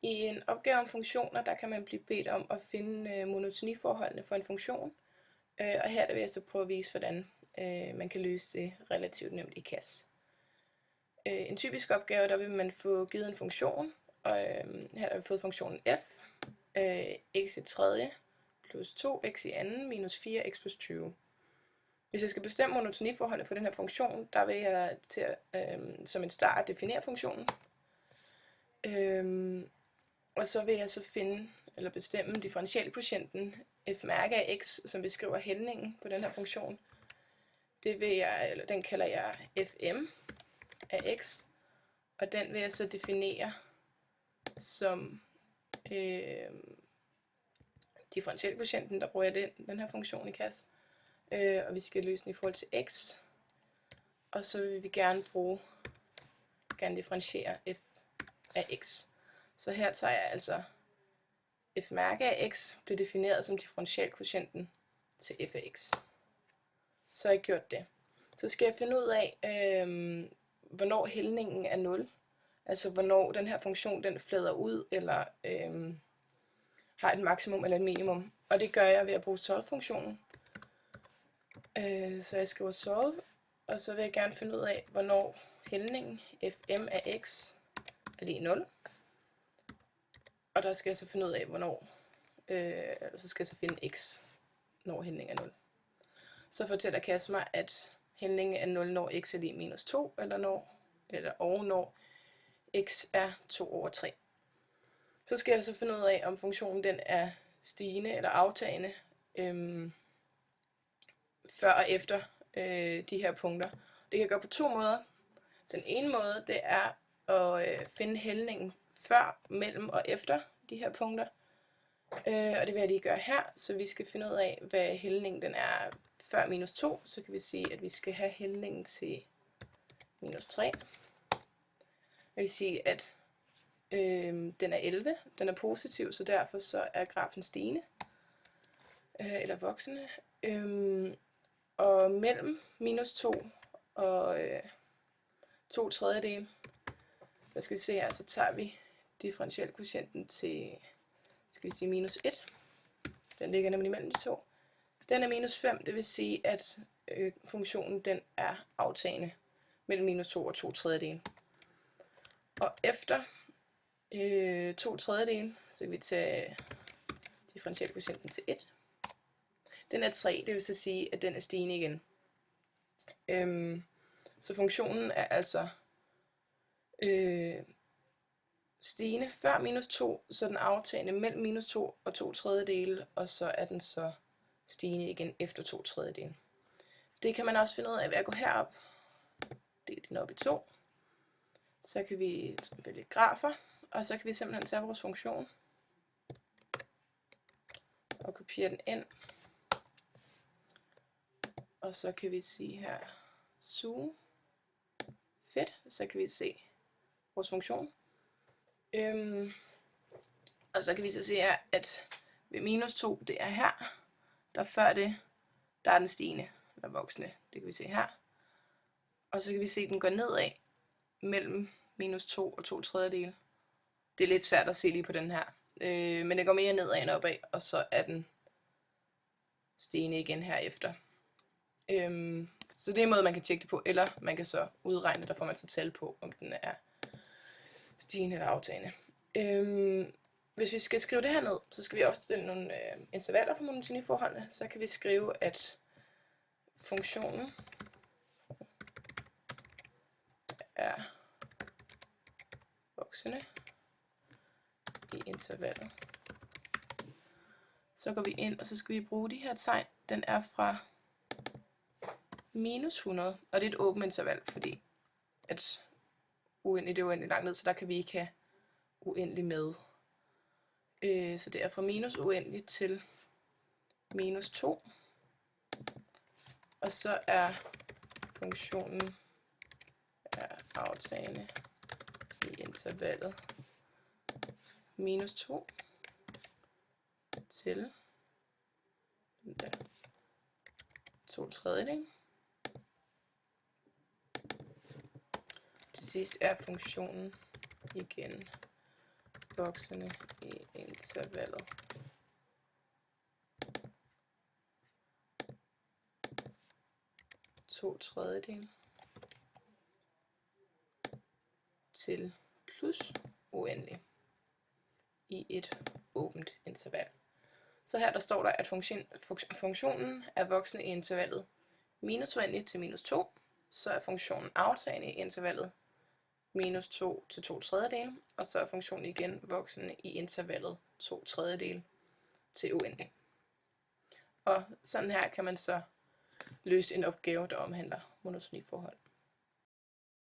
I en opgave om funktioner, der kan man blive bedt om at finde monotoniforholdene for en funktion. Og her vil jeg så prøve at vise, hvordan man kan løse det relativt nemt i CAS. En typisk opgave, der vil man få givet en funktion, og her har vi fået funktionen f, x i tredje plus 2x i anden minus 4x plus 20. Hvis jeg skal bestemme monotoniforholdet for den her funktion, der vil jeg til som en start definere funktionen. Og så vil jeg så finde eller bestemme differentialkvotienten f mærke af x, som beskriver hældningen på den her funktion. Den kalder jeg fm af x, og den vil jeg så definere som differentialkvotienten, der bruger jeg den her funktion i CAS. Og vi skal løse den i forhold til x, og så vil vi gerne differentiere f af x. Så her tager jeg altså f mærke af x, bliver defineret som differentialkvotienten til f af x. Så har jeg gjort det. Så skal jeg finde ud af, hvornår hældningen er 0. Altså hvornår den her funktion den flader ud, eller har et maksimum eller et minimum. Og det gør jeg ved at bruge solve-funktionen. Så jeg skriver solve, og så vil jeg gerne finde ud af, hvornår hældningen fm af x er lige 0. Og der skal jeg så finde ud af, hvornår, så skal jeg så finde x, når hældningen er 0. Så fortæller CAS mig, at hældningen er 0, når x er lige minus 2, eller når x er 2 over 3. Så skal jeg så finde ud af, om funktionen den er stigende eller aftagende før og efter de her punkter. Det kan jeg gøre på to måder. Den ene måde, det er at finde hældningen før, mellem og efter de her punkter. Og det vil jeg lige gøre her, så vi skal finde ud af, hvad hældningen den er før minus 2. Så kan vi sige, at vi skal have hældningen til minus 3. Jeg vil sige, at den er 11, den er positiv, så derfor så er grafen stigende, eller voksende. Og mellem minus 2 og 2 tredjedele, der skal vi se her, så tager vi differentialkvotienten til, skal vi sige minus 1. Den ligger nemlig mellem de to. Den er minus 5, det vil sige, at funktionen den er aftagende mellem minus 2 og 2 tredjedele. Og efter 2 tredjedele, så kan vi tage differentialkvotienten til 1. Den er 3, det vil så sige, at den er stigende igen. Så funktionen er altså stigende før minus 2, så den aftagende mellem minus 2 og 2 tredjedele, og så er den så stigende igen efter 2 tredjedele. Det kan man også finde ud af ved at gå herop. Dele den op i 2. Så kan vi vælge grafer, og så kan vi simpelthen tage vores funktion og kopiere den ind. Og så kan vi sige her, zoom, fedt, så kan vi se vores funktion. Og så kan vi så se her, at ved minus 2, det er her, der før det, der er den stigende, eller voksende, det kan vi se her. Og så kan vi se, at den går nedad mellem minus 2 og 2 tredjedele. Det er lidt svært at se lige på den her, men det går mere nedad end opad, og så er den stigende igen herefter. Så det er en måde, man kan tjekke det på, eller man kan så udregne, der får man så tal på, om den er stigende eller aftagende. Hvis vi skal skrive det her ned, så skal vi også stille nogle intervaller for monotoniforholdene. Så kan vi skrive, at funktionen er voksende i intervallet. Så går vi ind, og så skal vi bruge de her tegn. Den er fra minus 100, og det er et åbent interval, fordi at uendeligt er uendeligt langt ned, så der kan vi ikke have uendelig med. Så det er fra minus uendeligt til minus 2. Og så er funktionen aftagende i intervallet minus 2 til 2 tredjedele. Til sidst er funktionen igen voksende i intervallet 2/3 til plus uendelig i et åbent interval. Så her der står der, at funktionen er voksende i intervallet minus uendelig til minus 2, så er funktionen aftagende i intervallet minus 2 til 2/3, og så er funktionen igen voksende i intervallet 2/3 til uendelig. Og sådan her kan man så løse en opgave, der omhandler monotoniforhold.